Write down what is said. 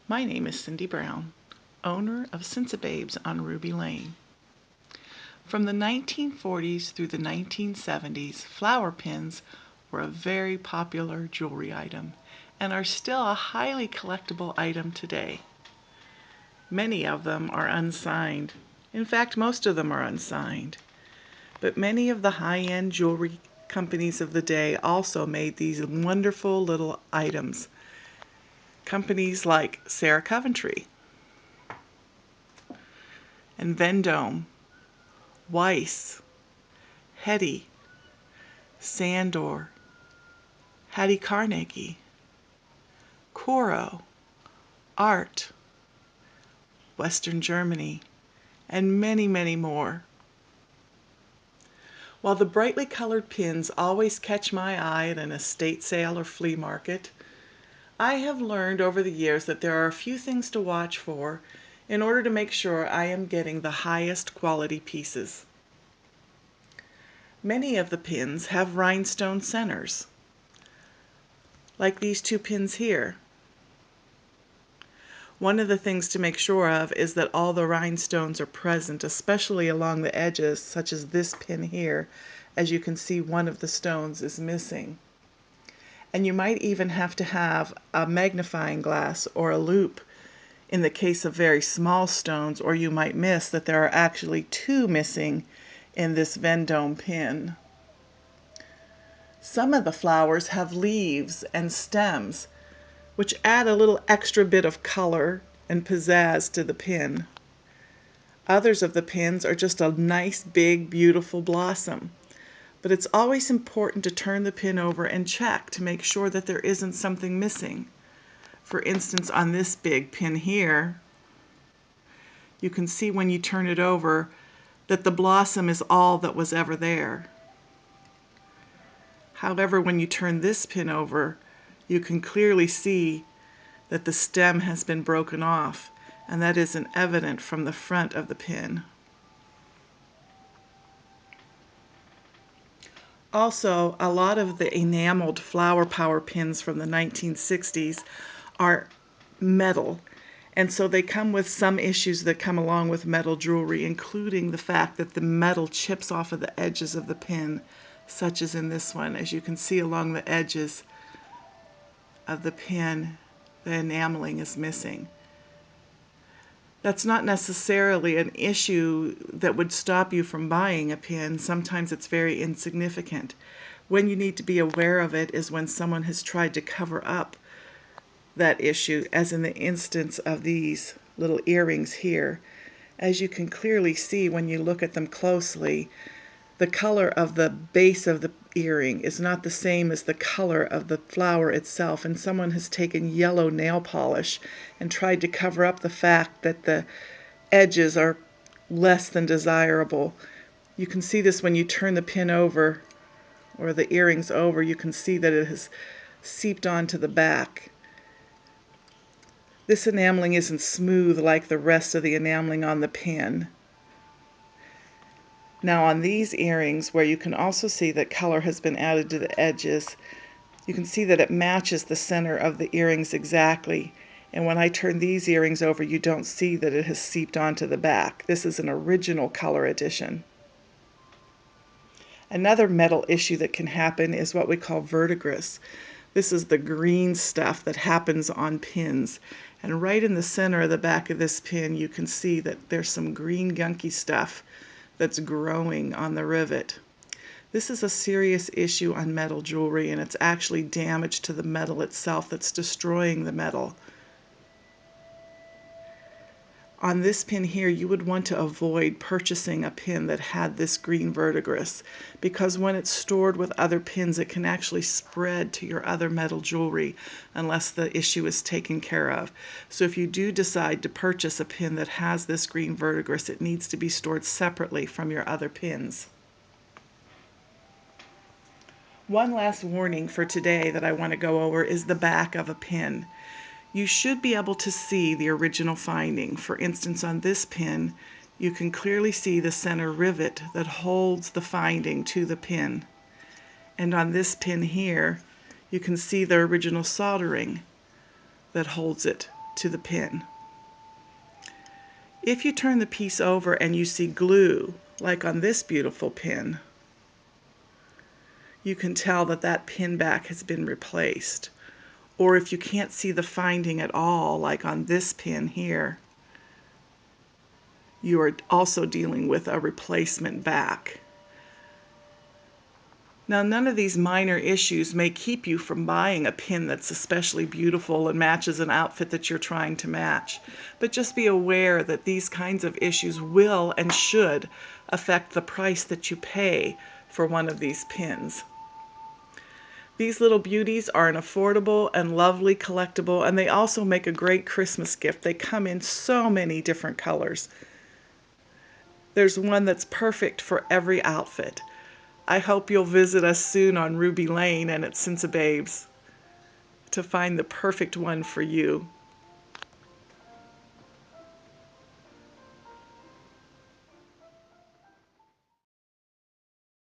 My name is Cindy Brown, owner of Cinsababes on Ruby Lane. From the 1940s through the 1970s, flower pins were a very popular jewelry item and are still a highly collectible item today. Many of them are unsigned. In fact, most of them are unsigned. But many of the high-end jewelry companies of the day also made these wonderful little items. Companies like Sarah Coventry and Vendome, Weiss, Hetty, Sandor, Hattie Carnegie, Coro, Art, Western Germany, and many, many more. While the brightly colored pins always catch my eye at an estate sale or flea market, I have learned over the years that there are a few things to watch for in order to make sure I am getting the highest quality pieces. Many of the pins have rhinestone centers, like these two pins here. One of the things to make sure of is that all the rhinestones are present, especially along the edges, such as this pin here. As you can see, one of the stones is missing. And you might even have to have a magnifying glass or a loupe in the case of very small stones, or you might miss that there are actually two missing in this Vendome pin. Some of the flowers have leaves and stems, which add a little extra bit of color and pizzazz to the pin. Others of the pins are just a nice, big, beautiful blossom. But it's always important to turn the pin over and check to make sure that there isn't something missing. For instance, on this big pin here, you can see when you turn it over that the blossom is all that was ever there. However, when you turn this pin over, you can clearly see that the stem has been broken off, and that isn't evident from the front of the pin. Also, a lot of the enameled flower power pins from the 1960s are metal, and so they come with some issues that come along with metal jewelry, including the fact that the metal chips off of the edges of the pin, such as in this one. As you can see along the edges of the pin, the enameling is missing. That's not necessarily an issue that would stop you from buying a pin. Sometimes it's very insignificant. When you need to be aware of it is when someone has tried to cover up that issue, as in the instance of these little earrings here. As you can clearly see when you look at them closely, the color of the base of the earring is not the same as the color of the flower itself, and someone has taken yellow nail polish and tried to cover up the fact that the edges are less than desirable. You can see this when you turn the pin over, or the earrings over. You can see that it has seeped onto the back. This enameling isn't smooth like the rest of the enameling on the pin. Now on these earrings, where you can also see that color has been added to the edges, you can see that it matches the center of the earrings exactly. And when I turn these earrings over, you don't see that it has seeped onto the back. This is an original color addition. Another metal issue that can happen is what we call verdigris. This is the green stuff that happens on pins. And right in the center of the back of this pin, you can see that there's some green gunky stuff that's growing on the rivet. This is a serious issue on metal jewelry, and it's actually damage to the metal itself that's destroying the metal. On this pin here, you would want to avoid purchasing a pin that had this green verdigris, because when it's stored with other pins, it can actually spread to your other metal jewelry unless the issue is taken care of. So if you do decide to purchase a pin that has this green verdigris, it needs to be stored separately from your other pins. One last warning for today that I want to go over is the back of a pin. You should be able to see the original finding. For instance, on this pin, you can clearly see the center rivet that holds the finding to the pin. And on this pin here, you can see the original soldering that holds it to the pin. If you turn the piece over and you see glue, like on this beautiful pin, you can tell that that pin back has been replaced. Or if you can't see the finding at all, like on this pin here, you are also dealing with a replacement back. Now, none of these minor issues may keep you from buying a pin that's especially beautiful and matches an outfit that you're trying to match. But just be aware that these kinds of issues will and should affect the price that you pay for one of these pins. These little beauties are an affordable and lovely collectible, and they also make a great Christmas gift. They come in so many different colors. There's one that's perfect for every outfit. I hope you'll visit us soon on Ruby Lane and at Cinsababe's to find the perfect one for you.